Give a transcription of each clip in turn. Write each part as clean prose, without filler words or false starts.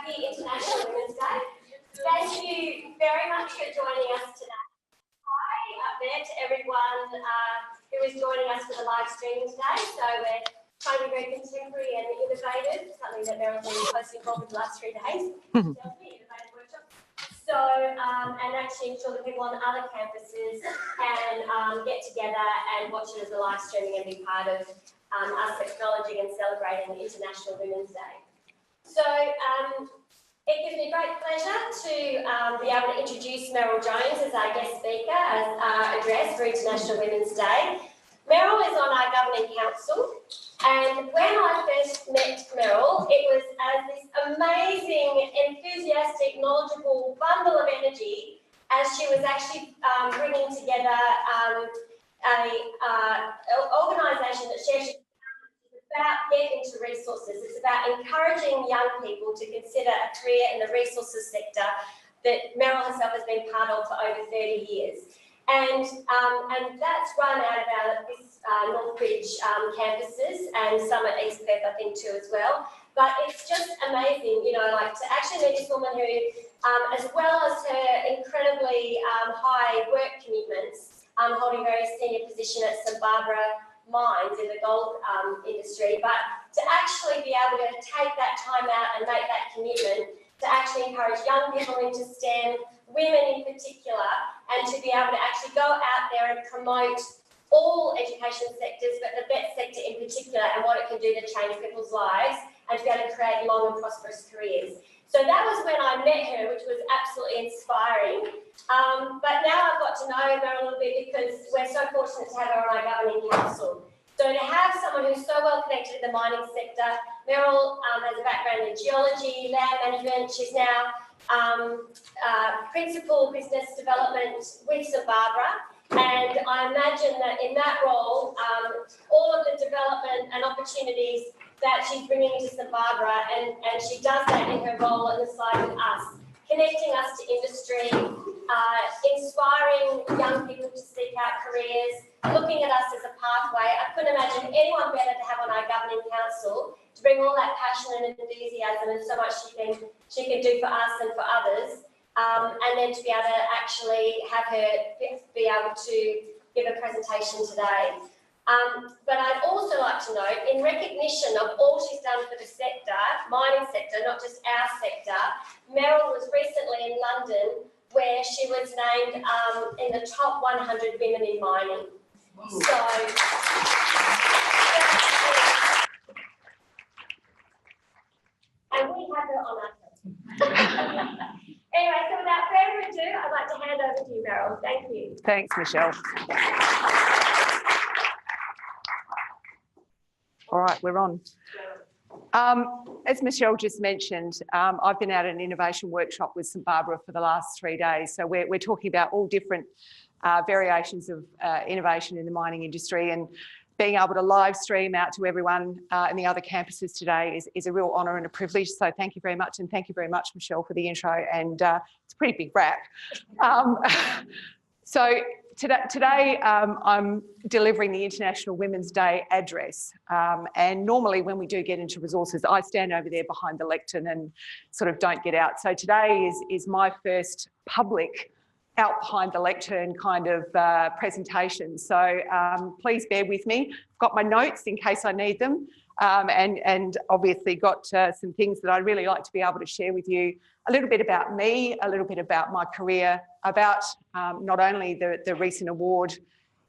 Happy International Women's Day. Thank you very much for joining us today. Hi up there to everyone who is joining us for the live streaming today. So we're trying to be very contemporary and innovative, something that Meryl's been closely involved with the last 3 days. Innovative workshop. So, and actually ensure that people on other campuses can get together and watch it as a live streaming and be part of us acknowledging and celebrating International Women's Day. So, it gives me great pleasure to be able to introduce Meryl Jones as our guest speaker as our address for International Women's Day. Meryl is on our Governing Council, and when I first met Meryl, it was as this amazing, enthusiastic, knowledgeable bundle of energy as she was actually bringing together an organisation that shares about getting to resources. It's about encouraging young people to consider a career in the resources sector that Meryl herself has been part of for over 30 years. And that's run out of our Northbridge campuses and some at East Perth, I think, too, as well. But it's just amazing, you know, like to actually meet this woman who, as well as her incredibly high work commitments, holding a very senior position at St Barbara Mines in the gold industry, but to actually be able to take that time out and make that commitment to actually encourage young people into STEM, women in particular, and to be able to actually go out there and promote all education sectors, but the vet sector in particular, and what it can do to change people's lives and to be able to create long and prosperous careers. So that was when I met her, which was absolutely inspiring. But now I've got to know Meryl a little bit because we're so fortunate to have her on our Governing Council. So to have someone who's so well connected to the mining sector, Meryl has a background in geology, land management. She's now Principal Business Development with St Barbara. And I imagine that in that role, all of the development and opportunities that she's bringing into St Barbara, and she does that in her role on the side with us, connecting us to industry, inspiring young people to seek out careers, looking at us as a pathway. I couldn't imagine anyone better to have on our Governing Council to bring all that passion and enthusiasm and so much she can do for us and for others, and then to be able to actually have her be able to give a presentation today. But I'd also like to note, in recognition of all she's done for the sector, mining sector, not just our sector, Meryl was recently in London where she was named in the top 100 women in mining. Whoa. So, and we have her on our team. Anyway, so without further ado, I'd like to hand over to you, Meryl. Thank you. Thanks, Michelle. All right, we're on. As Michelle just mentioned, I've been at an innovation workshop with St Barbara for the last 3 days. So we're talking about all different variations of innovation in the mining industry, and being able to live stream out to everyone in the other campuses today is a real honour and a privilege. So thank you very much, and thank you very much, Michelle, for the intro. And it's a pretty big wrap. So today I'm delivering the International Women's Day address. And normally when we do get into resources, I stand over there behind the lectern and sort of don't get out. So today is my first public out behind the lectern kind of presentation. So please bear with me. I've got my notes in case I need them. And obviously got some things that I'd really like to be able to share with you. A little bit about me, a little bit about my career, about not only the recent award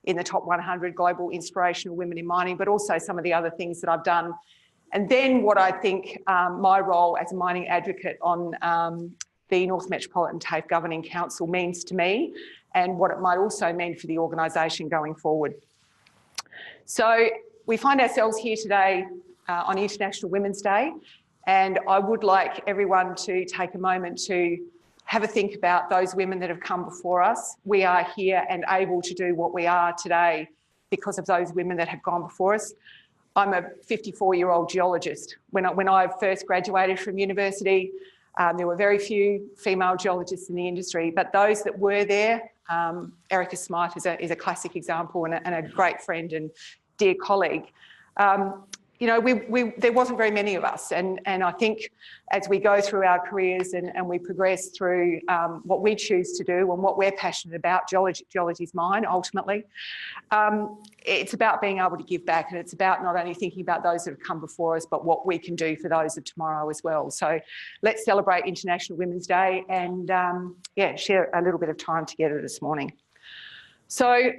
in the top 100 global inspirational women in mining, but also some of the other things that I've done. And then what I think my role as a mining advocate on the North Metropolitan TAFE Governing Council means to me, and what it might also mean for the organisation going forward. So we find ourselves here today on International Women's Day, and I would like everyone to take a moment to have a think about those women that have come before us. We are here and able to do what we are today because of those women that have gone before us. I'm a 54-year-old geologist. When I first graduated from university, there were very few female geologists in the industry, but those that were there, Erica Smythe is a classic example and a great friend and dear colleague. you know, there wasn't very many of us. And I think as we go through our careers and we progress through what we choose to do and what we're passionate about, geology's mine, ultimately, it's about being able to give back, and it's about not only thinking about those that have come before us, but what we can do for those of tomorrow as well. So let's celebrate International Women's Day and, yeah, share a little bit of time together this morning. So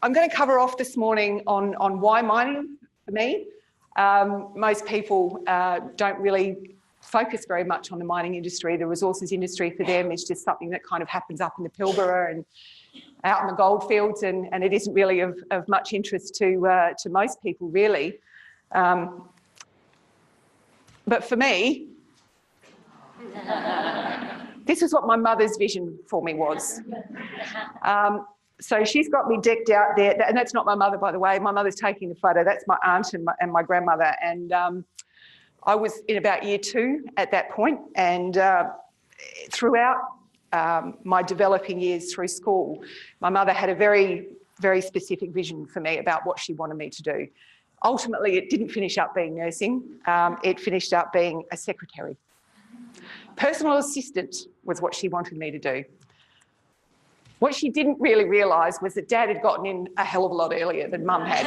I'm going to cover off this morning on why mining for me. Most people don't really focus very much on the mining industry. The resources industry for them is just something that kind of happens up in the Pilbara and out in the goldfields, and it isn't really of much interest to most people, really. But for me, this is what my mother's vision for me was. So she's got me decked out there, and that's not my mother, by the way. My mother's taking the photo. That's my aunt and my grandmother. And I was in about year 2 at that point, and throughout my developing years through school, my mother had a very, very specific vision for me about what she wanted me to do. Ultimately, it didn't finish up being nursing. It finished up being a secretary. Personal assistant was what she wanted me to do. What she didn't really realise was that Dad had gotten in a hell of a lot earlier than Mum had.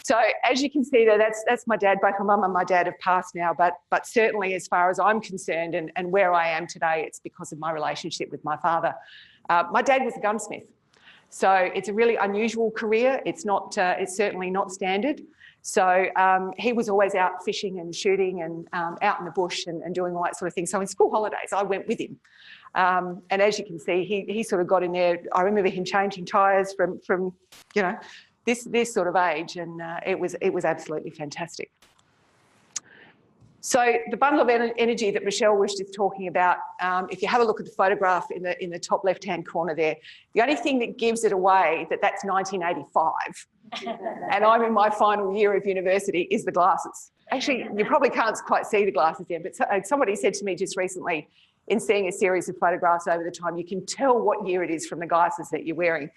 So as you can see there, that's my dad. Both my mum and my dad have passed now, but certainly as far as I'm concerned and where I am today, it's because of my relationship with my father. My dad was a gunsmith, so it's a really unusual career. It's certainly not standard. So he was always out fishing and shooting and out in the bush and doing all that sort of thing. So in school holidays, I went with him. And as you can see, he sort of got in there. I remember him changing tyres from you know, this sort of age, and it was absolutely fantastic. So the bundle of energy that Michelle was just talking about, if you have a look at the photograph in the top left-hand corner there, the only thing that gives it away that's 1985, and I'm in my final year of university, is the glasses. Actually, you probably can't quite see the glasses there, but somebody said to me just recently, in seeing a series of photographs over the time, you can tell what year it is from the glasses that you're wearing.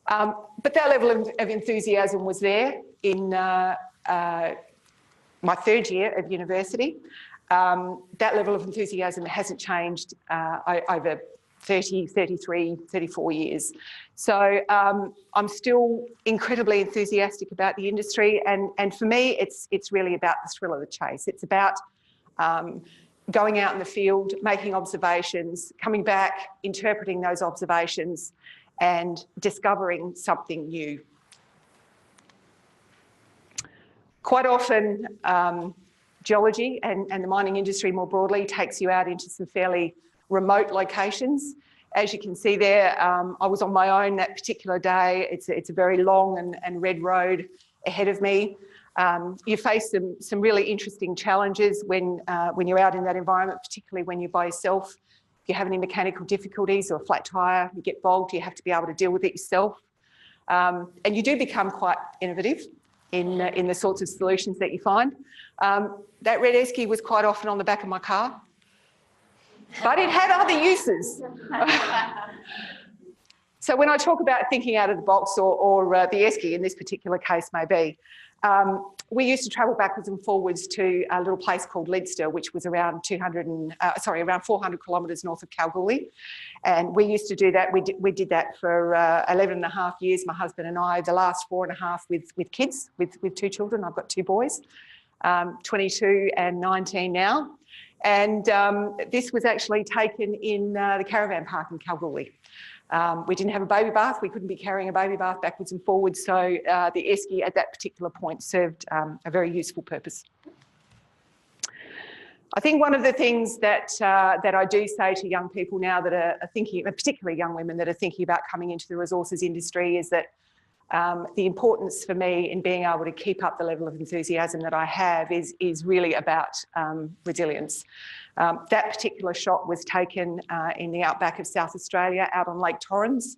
But that level of enthusiasm was there in my 3rd year of university. That level of enthusiasm hasn't changed over 30, 33, 34 years. So I'm still incredibly enthusiastic about the industry, and for me, it's really about the thrill of the chase. It's about going out in the field, making observations, coming back, interpreting those observations, and discovering something new. Quite often, geology and the mining industry more broadly takes you out into some fairly remote locations. As you can see there, I was on my own that particular day. It's a very long and red road ahead of me. You face some really interesting challenges when you're out in that environment, particularly when you're by yourself. If you have any mechanical difficulties or a flat tyre, you get bogged, you have to be able to deal with it yourself. And you do become quite innovative in the sorts of solutions that you find. That red esky was quite often on the back of my car, but it had other uses. So when I talk about thinking out of the box, or the esky in this particular case may be, we used to travel backwards and forwards to a little place called Leinster, which was around 400 kilometres north of Kalgoorlie. And we used to do that. We did that for 11 and a half years, my husband and I, the last 4.5 with kids, with 2 children. I've got 2 boys, 22 and 19 now. And this was actually taken in the caravan park in Kalgoorlie. We didn't have a baby bath. We couldn't be carrying a baby bath backwards and forwards. So the esky at that particular point served a very useful purpose. I think one of the things that I do say to young people now that are thinking, particularly young women that are thinking about coming into the resources industry, is that the importance for me in being able to keep up the level of enthusiasm that I have is really about resilience. That particular shot was taken in the outback of South Australia, out on Lake Torrens.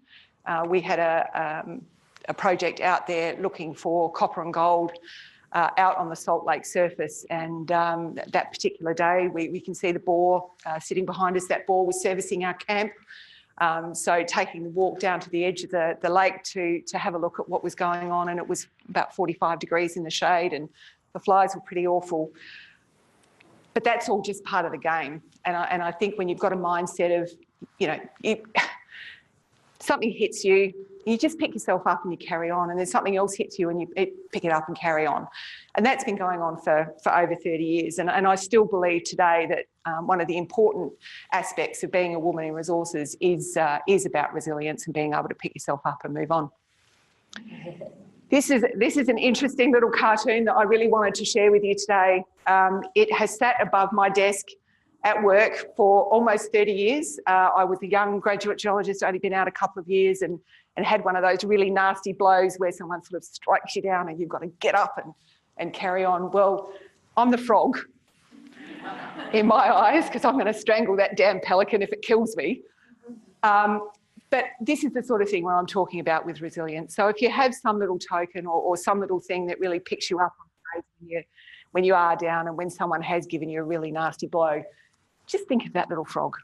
We had a project out there looking for copper and gold out on the Salt Lake surface, and that particular day we can see the bore sitting behind us. That bore was servicing our camp. So taking the walk down to the edge of the lake to have a look at what was going on, and it was about 45 degrees in the shade and the flies were pretty awful. But that's all just part of the game. And I think when you've got a mindset of, you know, something hits you, you just pick yourself up and you carry on, and then something else hits you and you pick it up and carry on. And that's been going on for over 30 years. And I still believe today that one of the important aspects of being a woman in resources is about resilience and being able to pick yourself up and move on. This is an interesting little cartoon that I really wanted to share with you today. It has sat above my desk at work for almost 30 years. I was a young graduate geologist, only been out a couple of years, and had one of those really nasty blows where someone sort of strikes you down and you've got to get up and carry on. Well, I'm the frog in my eyes, because I'm going to strangle that damn pelican if it kills me. But this is the sort of thing where I'm talking about with resilience. So if you have some little token or some little thing that really picks you up on stage when you are down, and when someone has given you a really nasty blow, just think of that little frog.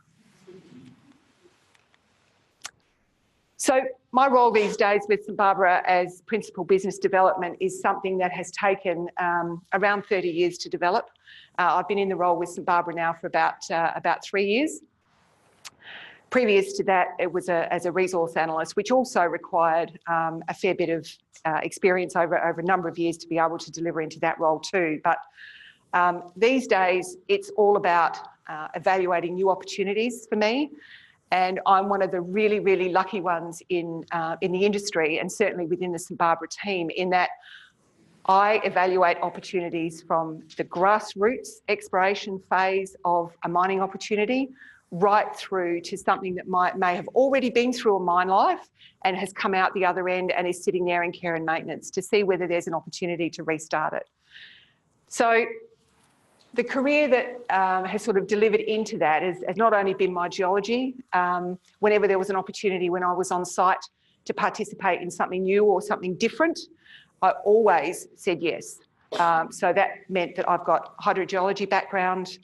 So my role these days with St Barbara as Principal Business Development is something that has taken around 30 years to develop. I've been in the role with St Barbara now for about 3 years. Previous to that, it was as a resource analyst, which also required a fair bit of experience over a number of years to be able to deliver into that role too. But these days, it's all about evaluating new opportunities for me. And I'm one of the really, really lucky ones in the industry, and certainly within the St Barbara team, in that I evaluate opportunities from the grassroots exploration phase of a mining opportunity right through to something that may have already been through a mine life and has come out the other end and is sitting there in care and maintenance, to see whether there's an opportunity to restart it. So the career that has sort of delivered into that has not only been my geology. Whenever there was an opportunity when I was on site to participate in something new or something different, I always said yes. So that meant that I've got hydrogeology background.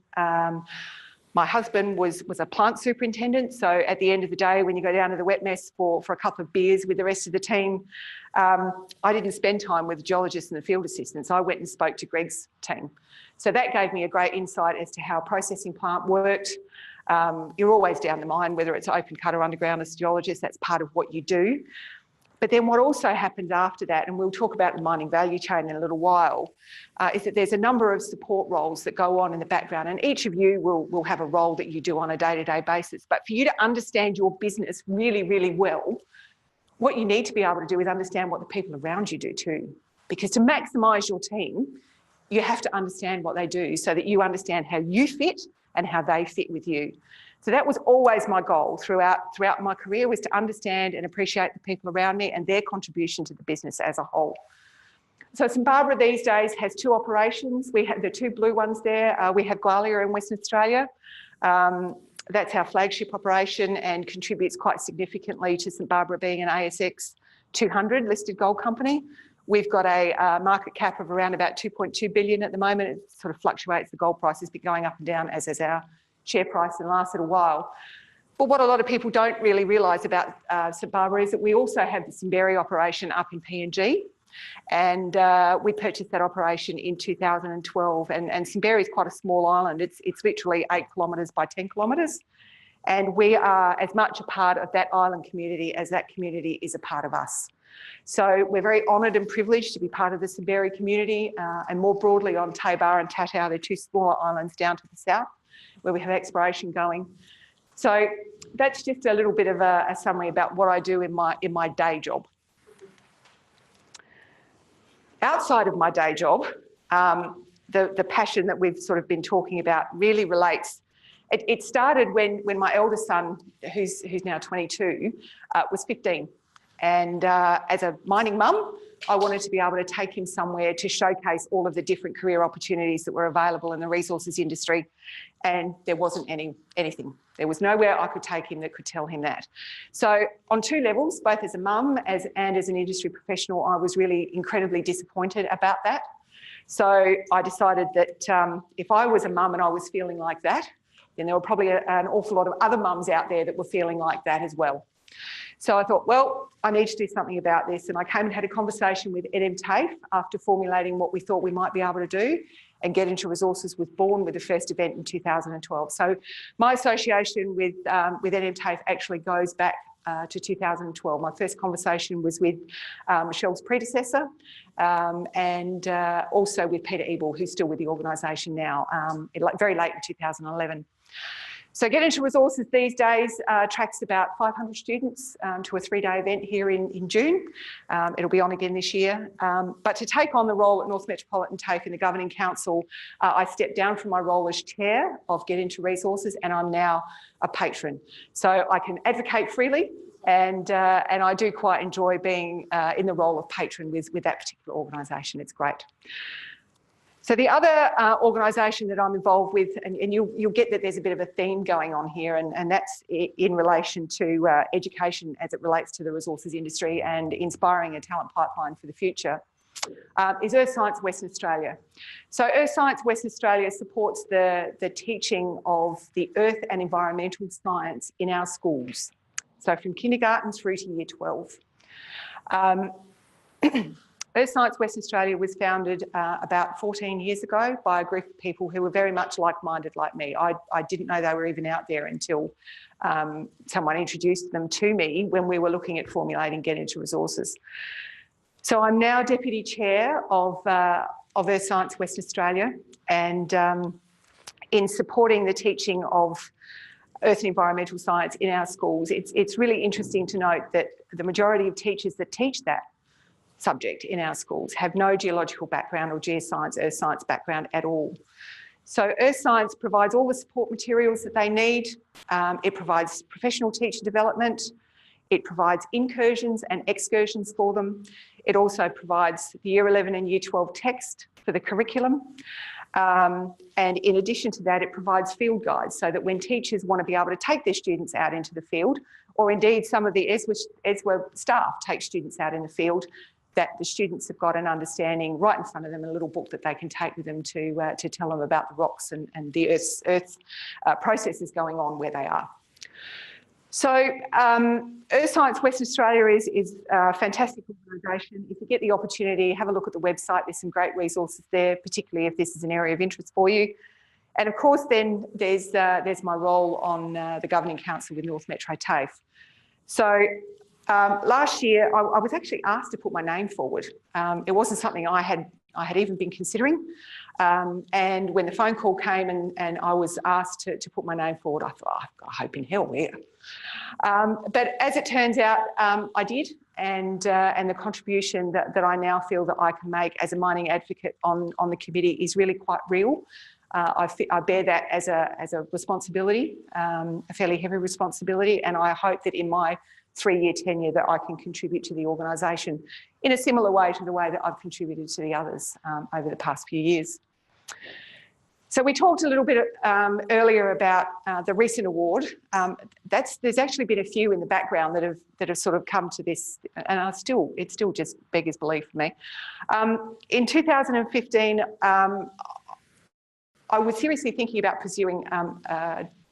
My husband was a plant superintendent, so at the end of the day, when you go down to the wet mess for a couple of beers with the rest of the team, I didn't spend time with the geologists and the field assistants. I went and spoke to Greg's team. So that gave me a great insight as to how a processing plant worked. You're always down the mine, whether it's open cut or underground as a geologist, that's part of what you do. But then what also happens after that, and we'll talk about the mining value chain in a little while, is that there's a number of support roles that go on in the background, and each of you will have a role that you do on a day-to-day basis. But for you to understand your business really, really well, what you need to be able to do is understand what the people around you do too. Because to maximise your team, you have to understand what they do so that you understand how you fit and how they fit with you. So that was always my goal throughout my career, was to understand and appreciate the people around me and their contribution to the business as a whole. So St Barbara these days has 2 operations. We have the 2 blue ones there. We have Gwalia in Western Australia. That's our flagship operation and contributes quite significantly to St Barbara being an ASX 200 listed gold company. We've got a market cap of around about 2.2 billion at the moment. It sort of fluctuates. The gold price has been going up and down, as has our share price in the last little while. But what a lot of people don't really realise about St Barbara is that we also have the Simberi operation up in PNG, and we purchased that operation in 2012. And Simberi is quite a small island. It's literally 8 kilometres by 10 kilometres, and we are as much a part of that island community as that community is a part of us. So we're very honoured and privileged to be part of the Simberi community, and more broadly on Tabar and Tatau. They're 2 smaller islands down to the south where we have exploration going. So that's just a little bit of a summary about what I do in my day job. Outside of my day job, the passion that we've sort of been talking about really relates. It started when my eldest son, who's now 22, was 15. And as a mining mum, I wanted to be able to take him somewhere to showcase all of the different career opportunities that were available in the resources industry. And there wasn't anything. There was nowhere I could take him that could tell him that. So on 2 levels, both as a mum and as an industry professional, I was really incredibly disappointed about that. So I decided that if I was a mum and I was feeling like that, then there were probably an awful lot of other mums out there that were feeling like that as well. So I thought, well, I need to do something about this. And I came and had a conversation with North Metro TAFE after formulating what we thought we might be able to do. And Get Into Resources was born with the first event in 2012. So my association with North Metro TAFE actually goes back to 2012. My first conversation was with Michelle's predecessor and also with Peter Ebel, who's still with the organisation now, very late in 2011. So Get Into Resources these days tracks about 500 students to a 3-day event here in June. It'll be on again this year. But to take on the role at North Metropolitan TAFE in the Governing Council, I stepped down from my role as chair of Get Into Resources, and I'm now a patron. So I can advocate freely, and I do quite enjoy being in the role of patron with that particular organisation. It's great. So the other organisation that I'm involved with, and you'll get that there's a bit of a theme going on here, and that's in relation to education as it relates to the resources industry and inspiring a talent pipeline for the future, is Earth Science Western Australia. So Earth Science Western Australia supports the teaching of the earth and environmental science in our schools. So from kindergarten through to year 12. Earth Science Western Australia was founded about 14 years ago by a group of people who were very much like-minded like me. I didn't know they were even out there until someone introduced them to me when we were looking at formulating Get Into Resources. So I'm now Deputy Chair of Earth Science Western Australia, and in supporting the teaching of earth and environmental science in our schools, it's really interesting to note that the majority of teachers that teach that subject in our schools have no geological background or geoscience, earth science background at all. So Earth Science provides all the support materials that they need. It provides professional teacher development. It provides incursions and excursions for them. It also provides the Year 11 and Year 12 text for the curriculum. And in addition to that, it provides field guides so that when teachers want to be able to take their students out into the field, or indeed some of the ESWA staff take students out in the field, that the students have got an understanding right in front of them in a little book that they can take with them to tell them about the rocks and the Earth's processes going on where they are. So Earth Science Western Australia is a fantastic organisation. If you get the opportunity, have a look at the website. There's some great resources there, particularly if this is an area of interest for you. And of course, then there's my role on the Governing Council with North Metro TAFE. So last year, I was actually asked to put my name forward. It wasn't something I had even been considering. And when the phone call came and I was asked to put my name forward, I thought, oh, I hope in hell, yeah. But as it turns out, I did. And the contribution that I now feel that I can make as a mining advocate on the committee is really quite real. I bear that as a responsibility, a fairly heavy responsibility, and I hope that in my 3-year tenure that I can contribute to the organisation in a similar way to the way that I've contributed to the others over the past few years. So we talked a little bit earlier about the recent award. There's actually been a few in the background that have sort of come to this, and it still just beggars belief for me. In 2015, I was seriously thinking about pursuing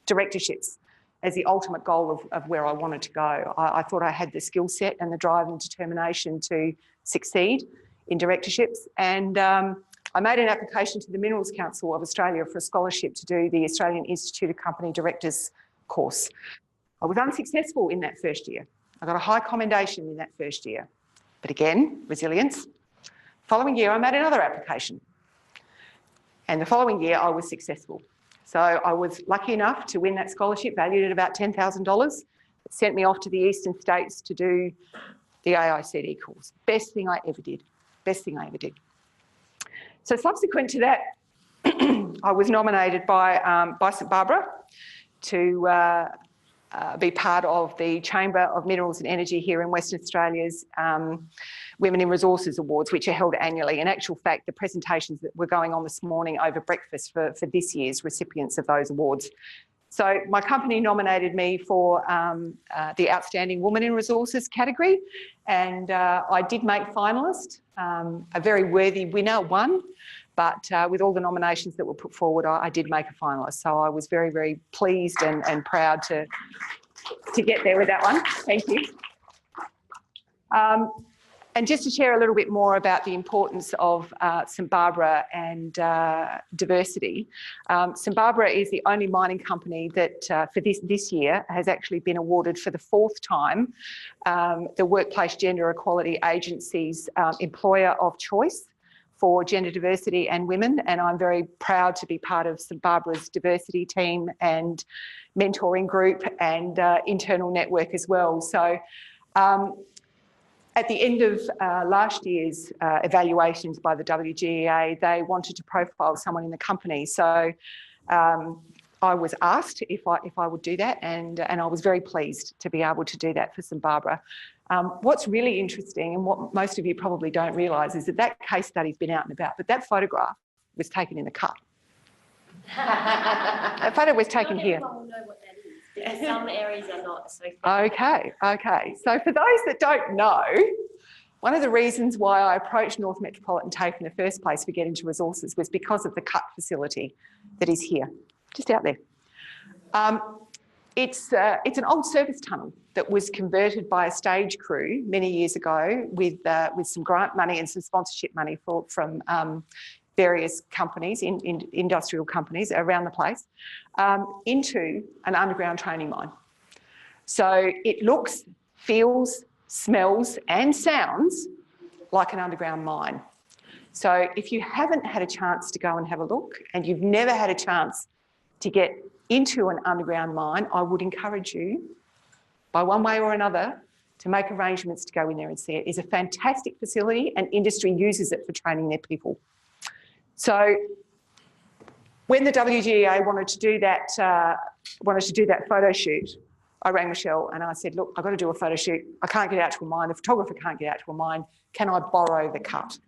directorships as the ultimate goal of where I wanted to go. I thought I had the skill set and the drive and determination to succeed in directorships. And I made an application to the Minerals Council of Australia for a scholarship to do the Australian Institute of Company Directors course. I was unsuccessful in that first year. I got a high commendation in that first year. But again, resilience. Following year, I made another application. And the following year, I was successful. So I was lucky enough to win that scholarship, valued at about $10,000. It sent me off to the eastern states to do the AICD course. Best thing I ever did. Best thing I ever did. So subsequent to that, I was nominated by St Barbara to be part of the Chamber of Minerals and Energy here in Western Australia's Women in Resources Awards, which are held annually. In actual fact, the presentations that were going on this morning over breakfast for this year's recipients of those awards. So my company nominated me for the Outstanding Woman in Resources category, and I did make finalist. A very worthy winner won. But with all the nominations that were put forward, I did make a finalist. So I was very, very pleased and proud to get there with that one. Thank you. And just to share a little bit more about the importance of St Barbara and diversity, St Barbara is the only mining company that for this year has actually been awarded for the 4th time the Workplace Gender Equality Agency's Employer of Choice for gender diversity and women, and I'm very proud to be part of St Barbara's diversity team and mentoring group and internal network as well. So at the end of last year's evaluations by the WGEA, they wanted to profile someone in the company. So I was asked if I would do that, and I was very pleased to be able to do that for St Barbara. What's really interesting, and what most of you probably don't realise, is that that case study's been out and about, but that photograph was taken in the cut. That photo was taken here. Everyone will know what that is, because some areas are not associated. Okay. So for those that don't know, one of the reasons why I approached North Metropolitan TAFE in the first place for getting to resources was because of the cut facility that is here, just out there. It's an old service tunnel that was converted by a stage crew many years ago with some grant money and some sponsorship money from various companies, industrial companies around the place, into an underground training mine. So it looks, feels, smells and sounds like an underground mine. So if you haven't had a chance to go and have a look, and you've never had a chance to get into an underground mine, I would encourage you, by one way or another, to make arrangements to go in there and see it. It's a fantastic facility, and industry uses it for training their people. So when the WGEA wanted to do that photo shoot, I rang Michelle and I said, look, I've got to do a photo shoot. I can't get out to a mine. The photographer can't get out to a mine. Can I borrow the cut?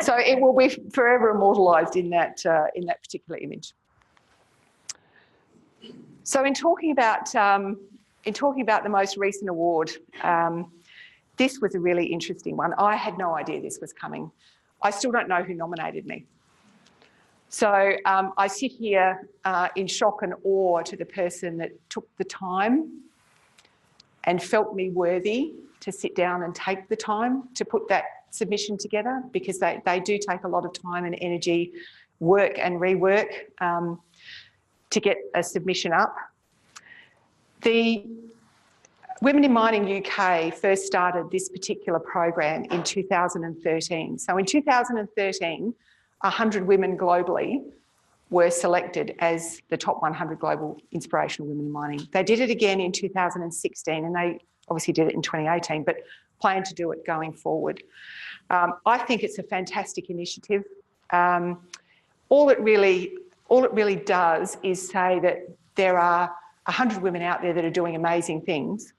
So it will be forever immortalised in that particular image. So in talking about the most recent award, this was a really interesting one. I had no idea this was coming. I still don't know who nominated me. So I sit here in shock and awe to the person that took the time and felt me worthy to sit down and take the time to put that submission together, because they do take a lot of time and energy, work and rework to get a submission up. The Women in Mining UK first started this particular program in 2013. So in 2013, 100 women globally were selected as the top 100 global inspirational women in mining. They did it again in 2016, and they obviously did it in 2018, but plan to do it going forward. I think it's a fantastic initiative. All it really does is say that there are 100 women out there that are doing amazing things.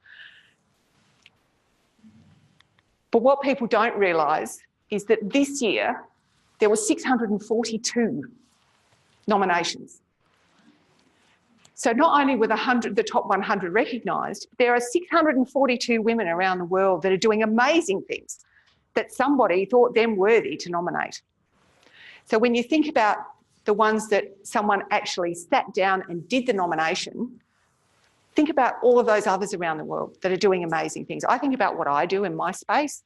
But what people don't realise is that this year there were 642 nominations. So not only were the top 100 recognised, there are 642 women around the world that are doing amazing things that somebody thought them worthy to nominate. So when you think about the ones that someone actually sat down and did the nomination, think about all of those others around the world that are doing amazing things. I think about what I do in my space.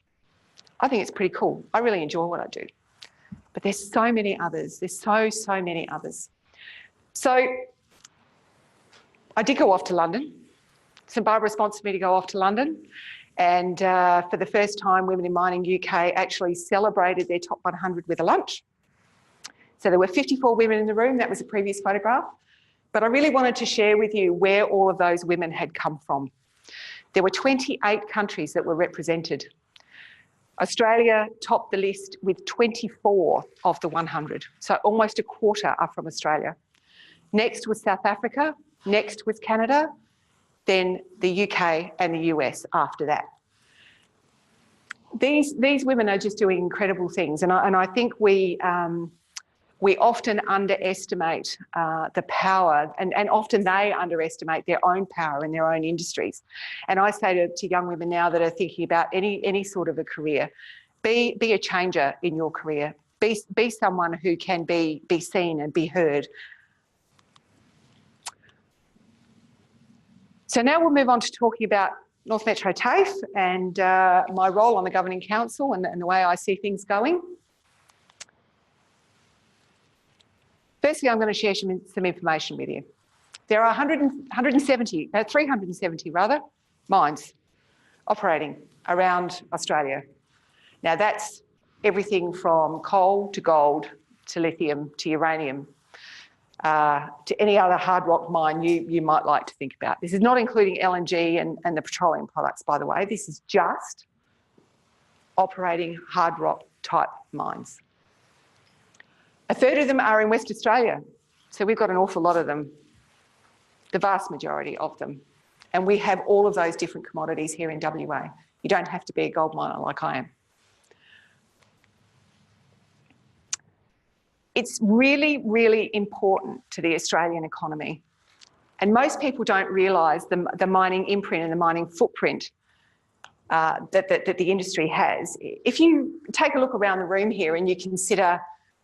I think it's pretty cool. I really enjoy what I do. But there's so many others. There's so many others. So I did go off to London. St Barbara sponsored me to go off to London. And for the first time, Women in Mining UK actually celebrated their top 100 with a lunch. So there were 54 women in the room. That was a previous photograph. But I really wanted to share with you where all of those women had come from. There were 28 countries that were represented. Australia topped the list with 24 of the 100. So almost a quarter are from Australia. Next was South Africa. Next was Canada. Then the UK and the US after that. These women are just doing incredible things. And I think we often underestimate the power, and often they underestimate their own power in their own industries. And I say to young women now that are thinking about any sort of a career, be a changer in your career. be someone who can be seen and be heard. So now we'll move on to talking about North Metro TAFE and my role on the Governing Council and the way I see things going. Firstly, I'm going to share some information with you. There are 370 mines operating around Australia. Now that's everything from coal to gold to lithium to uranium to any other hard rock mine you might like to think about. This is not including LNG and the petroleum products, by the way. This is just operating hard rock type mines. A third of them are in West Australia. So we've got an awful lot of them, the vast majority of them. And we have all of those different commodities here in WA. You don't have to be a gold miner like I am. It's really, really important to the Australian economy. And most people don't realise the mining imprint and the mining footprint that the industry has. If you take a look around the room here and you consider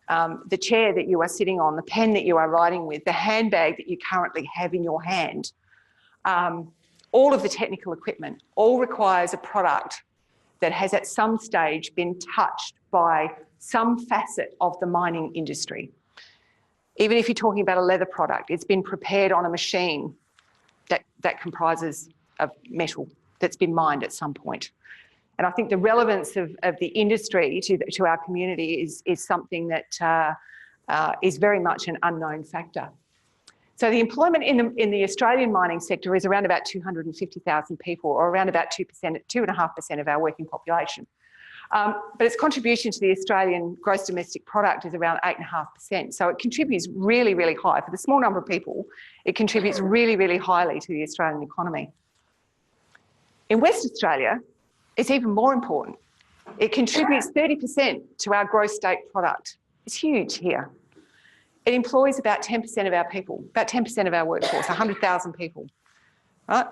the chair that you are sitting on, the pen that you are writing with, the handbag that you currently have in your hand, all of the technical equipment all requires a product that has at some stage been touched by some facet of the mining industry. Even if you're talking about a leather product, it's been prepared on a machine that comprises of metal that's been mined at some point. And I think the relevance of the industry to our community is something that is very much an unknown factor. So the employment in the Australian mining sector is around about 250,000 people, or around about 2.5% of our working population. But its contribution to the Australian gross domestic product is around 8.5%. So it contributes really, really high. For the small number of people, it contributes really, really highly to the Australian economy. In West Australia, it's even more important. It contributes 30% to our gross state product. It's huge here. It employs about 10% of our people, about 10% of our workforce, 100,000 people, right?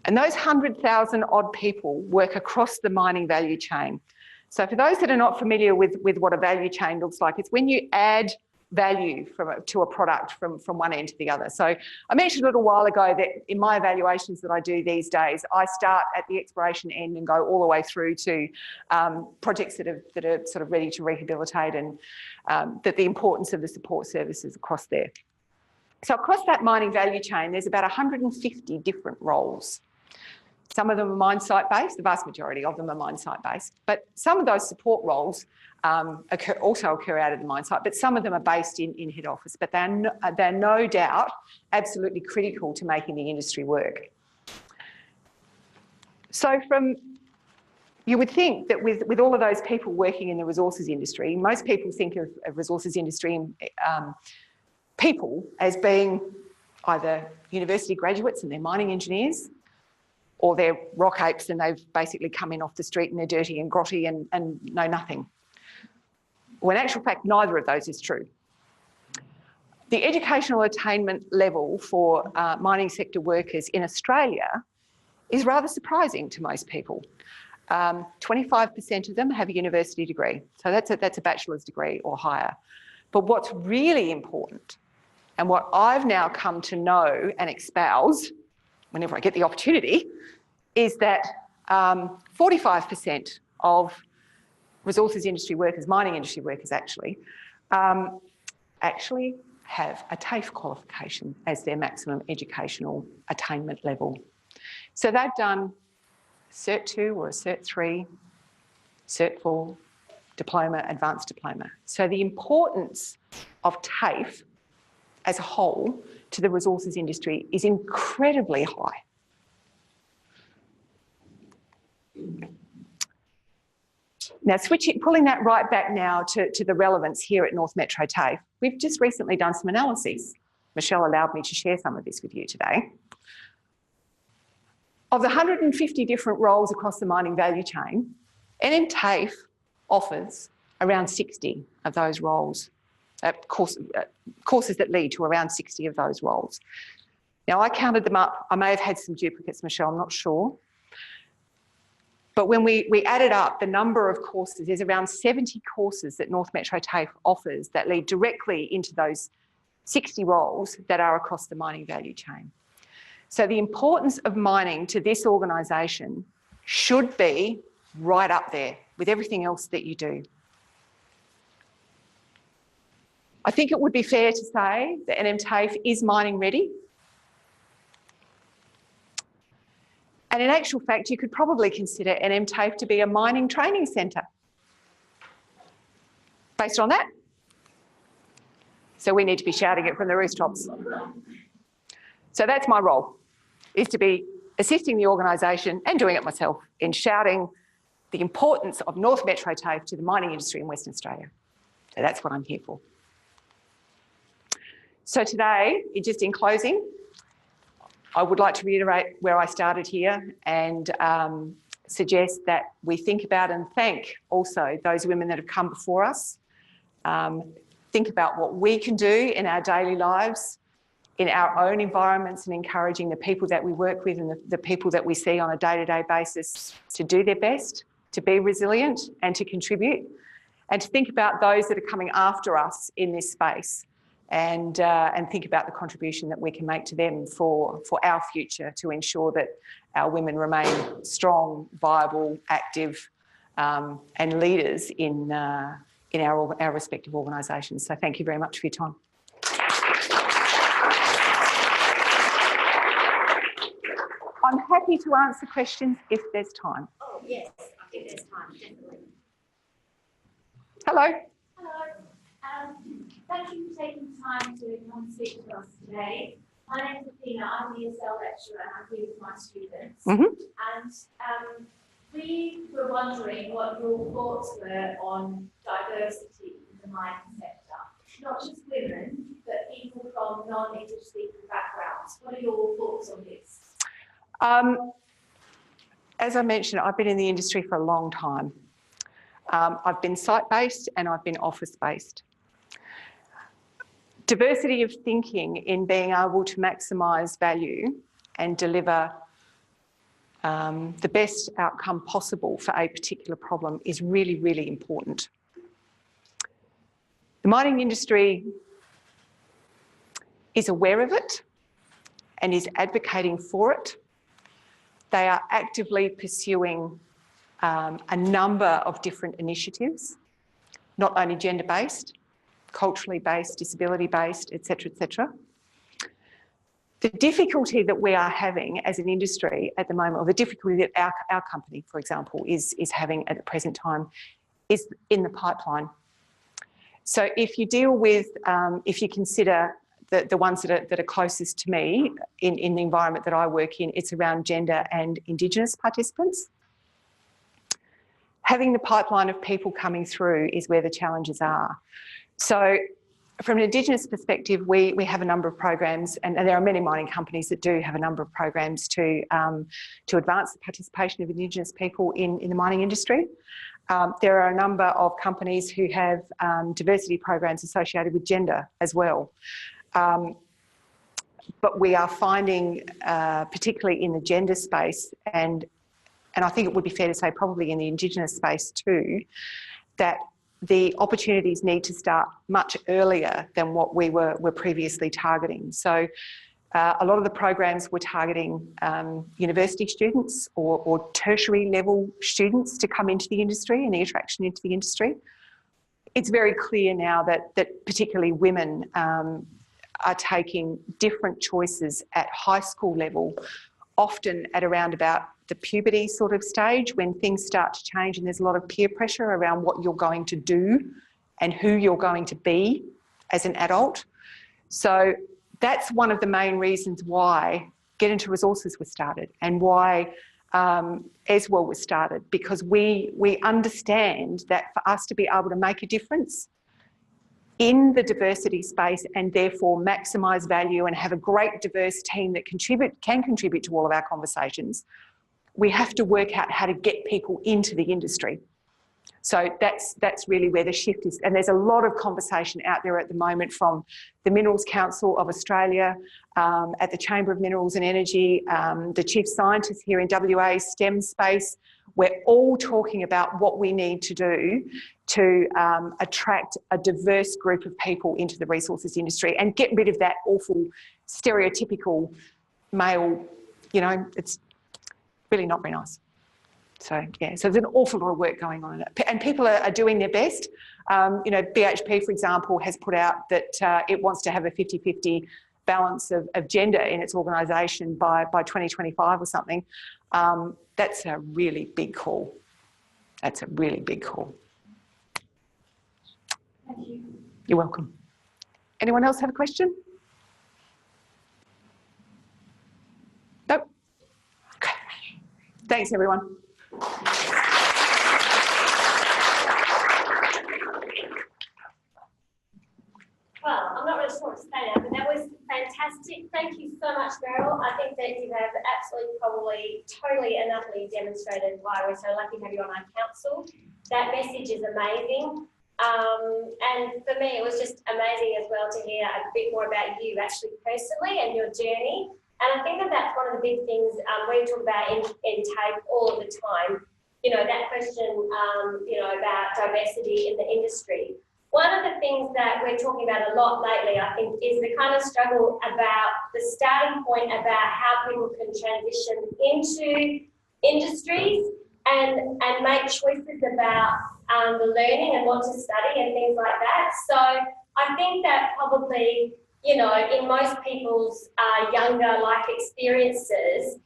And those 100,000 odd people work across the mining value chain. So for those that are not familiar with what a value chain looks like, it's when you add value to a product from one end to the other. So I mentioned a little while ago that in my evaluations that I do these days, I start at the exploration end and go all the way through to projects that are sort of ready to rehabilitate, and that the importance of the support services across there. So across that mining value chain, there's about 150 different roles. Some of them are mine site based, the vast majority of them are mine site based, but some of those support roles also occur out of the mine site, but some of them are based in head office, but they're no doubt absolutely critical to making the industry work. So you would think that with all of those people working in the resources industry, most people think of resources industry people as being either university graduates and they're mining engineers, or they're rock apes and they've basically come in off the street and they're dirty and grotty and know nothing. Well, in actual fact, neither of those is true. The educational attainment level for mining sector workers in Australia is rather surprising to most people. 25% of them have a university degree. So that's a bachelor's degree or higher. But what's really important, and what I've now come to know and espouse whenever I get the opportunity, is that 45% of resources industry workers, mining industry workers actually have a TAFE qualification as their maximum educational attainment level. So they've done Cert 2 or a Cert 3, Cert 4, diploma, advanced diploma. So the importance of TAFE as a whole to the resources industry is incredibly high. Now, pulling that right back now to the relevance here at North Metro TAFE, we've just recently done some analyses. Michelle allowed me to share some of this with you today. Of the 150 different roles across the mining value chain, NM TAFE offers around 60 of those roles. Courses that lead to around 60 of those roles. Now, I counted them up. I may have had some duplicates, Michelle, I'm not sure. But when we added up the number of courses, there's around 70 courses that North Metro TAFE offers that lead directly into those 60 roles that are across the mining value chain. So the importance of mining to this organisation should be right up there with everything else that you do. I think it would be fair to say that NMTAFE is mining ready. And in actual fact, you could probably consider NMTAFE to be a mining training centre. Based on that, so we need to be shouting it from the rooftops. So that's my role, is to be assisting the organisation and doing it myself in shouting the importance of North Metro TAFE to the mining industry in Western Australia. So that's what I'm here for. So today, just in closing, I would like to reiterate where I started here and suggest that we think about and thank also those women that have come before us. Think about what we can do in our daily lives, in our own environments, and encouraging the people that we work with and the people that we see on a day-to-day basis to do their best, to be resilient and to contribute, and to think about those that are coming after us in this space and think about the contribution that we can make to them for our future to ensure that our women remain strong, viable, active and leaders in our respective organisations. So thank you very much for your time. I'm happy to answer questions if there's time. Oh, yes, I think there's time, definitely. Hello. Hello. Thank you for taking time to come and speak to us today. My name is Athena. I'm the ESL lecturer and I'm here with my students. And we were wondering what your thoughts were on diversity in the mining sector. Not just women, but people from non-English speaking backgrounds. What are your thoughts on this? As I mentioned, I've been in the industry for a long time. I've been site-based and I've been office-based. Diversity of thinking in being able to maximise value and deliver the best outcome possible for a particular problem is really, really important. The mining industry is aware of it and is advocating for it. They are actively pursuing a number of different initiatives, not only gender-based, culturally based, disability-based, et cetera, The difficulty that we are having as an industry at the moment, or the difficulty that our company, for example, is having at the present time, is in the pipeline. So if you deal with, if you consider the ones that are closest to me in the environment that I work in, it's around gender and Indigenous participants. Having the pipeline of people coming through is where the challenges are. So from an Indigenous perspective, we have a number of programs, and there are many mining companies that do have a number of programs to advance the participation of Indigenous people in the mining industry. There are a number of companies who have diversity programs associated with gender as well. But we are finding, particularly in the gender space, and I think it would be fair to say probably in the Indigenous space too, that the opportunities need to start much earlier than what we were previously targeting. So a lot of the programs were targeting university students or tertiary level students to come into the industry and the attraction into the industry. It's very clear now that particularly women are taking different choices at high school level, often at around about the puberty sort of stage, when things start to change and there's a lot of peer pressure around what you're going to do and who you're going to be as an adult. So that's one of the main reasons why Get Into Resources was started and why ESWEL was started, because we understand that for us to be able to make a difference in the diversity space and therefore maximise value and have a great diverse team that can contribute to all of our conversations, we have to work out how to get people into the industry. So that's really where the shift is. And there's a lot of conversation out there at the moment from the Minerals Council of Australia, at the Chamber of Minerals and Energy, the chief scientists here in WA, STEM space. We're all talking about what we need to do to attract a diverse group of people into the resources industry and get rid of that awful stereotypical male, you know, it's really not very nice. So, yeah, so there's an awful lot of work going on in it. And people are doing their best. You know, BHP, for example, has put out that it wants to have a 50-50 balance of gender in its organisation by 2025 or something. That's a really big call. That's a really big call. Thank you. You're welcome. Anyone else have a question? Nope. Okay. Thanks, everyone. Well, I'm not really sure what to say now, but that was fantastic. Thank you so much, Meryl. I think that you have absolutely, probably, totally and utterly demonstrated why we're so lucky to have you on our council. That message is amazing. And for me, it was just amazing as well to hear a bit more about you actually personally and your journey. And I think that that's one of the big things we talk about in TAFE all of the time. You know, that question, you know, about diversity in the industry. One of the things that we're talking about a lot lately, I think, is the kind of struggle about the starting point about how people can transition into industries and make choices about the learning and what to study and things like that. So I think that probably, you know, in most people's younger life experiences,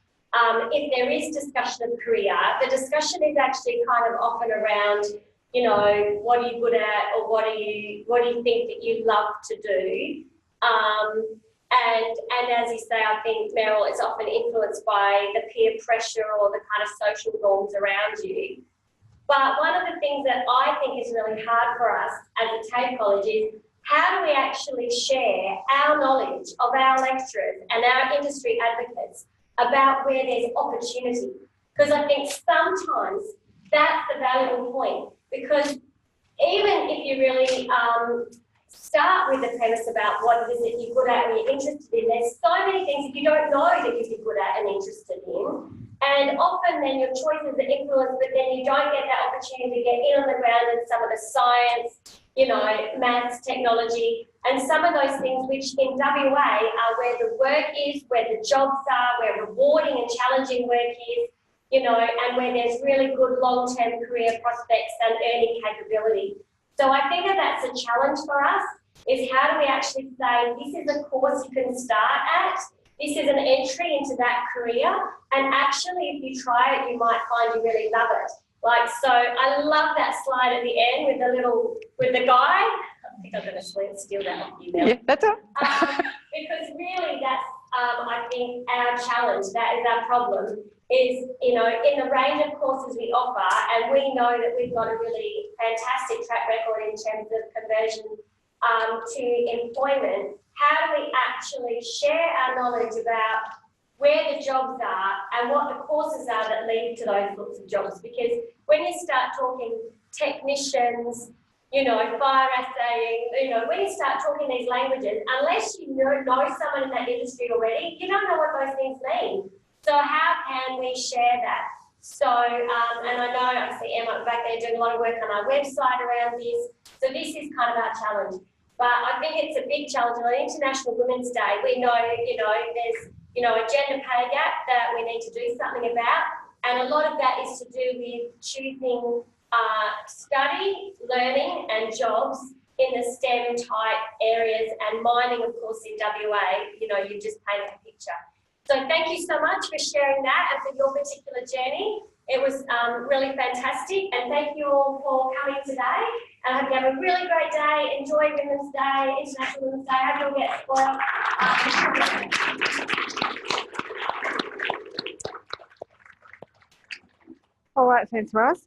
if there is discussion of career, the discussion is actually kind of often around, you know, what are you good at, or what do you think that you love to do? And as you say, I think, Meryl, it's often influenced by the peer pressure or the kind of social norms around you. But one of the things that I think is really hard for us as a TAFE college is how do we actually share our knowledge of our lecturers and our industry advocates about where there's opportunity? Because I think sometimes that's the valuable point. Because even if you really start with the premise about what it is that you're good at and you're interested in, there's so many things that you don't know that you're good at and interested in. And often then your choices are influenced, but then you don't get that opportunity to get in on the ground in some of the science, you know, maths, technology, and some of those things which in WA are where the work is, where the jobs are, where rewarding and challenging work is, you know, and where there's really good long-term career prospects and earning capability. So I think that that's a challenge for us, is how do we actually say, this is a course you can start at, this is an entry into that career, and actually if you try it, you might find you really love it. Like, so I love that slide at the end with the little, with the guy. I think I'm going to steal that off you now. Yeah, that's it. Because really that's, I think, our challenge, that is our problem, is, you know, in the range of courses we offer, and we know that we've got a really fantastic track record in terms of conversion to employment, how do we actually share our knowledge about where the jobs are and what the courses are that lead to those sorts of jobs? Because when you start talking technicians, you know, fire assaying, you know, when you start talking these languages, unless you know someone in that industry already, you don't know what those things mean. So how can we share that? So, and I know I see Emma back there doing a lot of work on our website around this. So this is kind of our challenge. But I think it's a big challenge. On International Women's Day, we know, you know, there's, you know, a gender pay gap that we need to do something about. And a lot of that is to do with choosing study, learning and jobs in the STEM type areas, and mining, of course, in WA, you know, you just painted a picture. So thank you so much for sharing that and for your particular journey. It was really fantastic, and thank you all for coming today. And I hope you have a really great day. Enjoy Women's Day, International Women's Day. I hope you'll get spoiled. All right, thanks, Ross.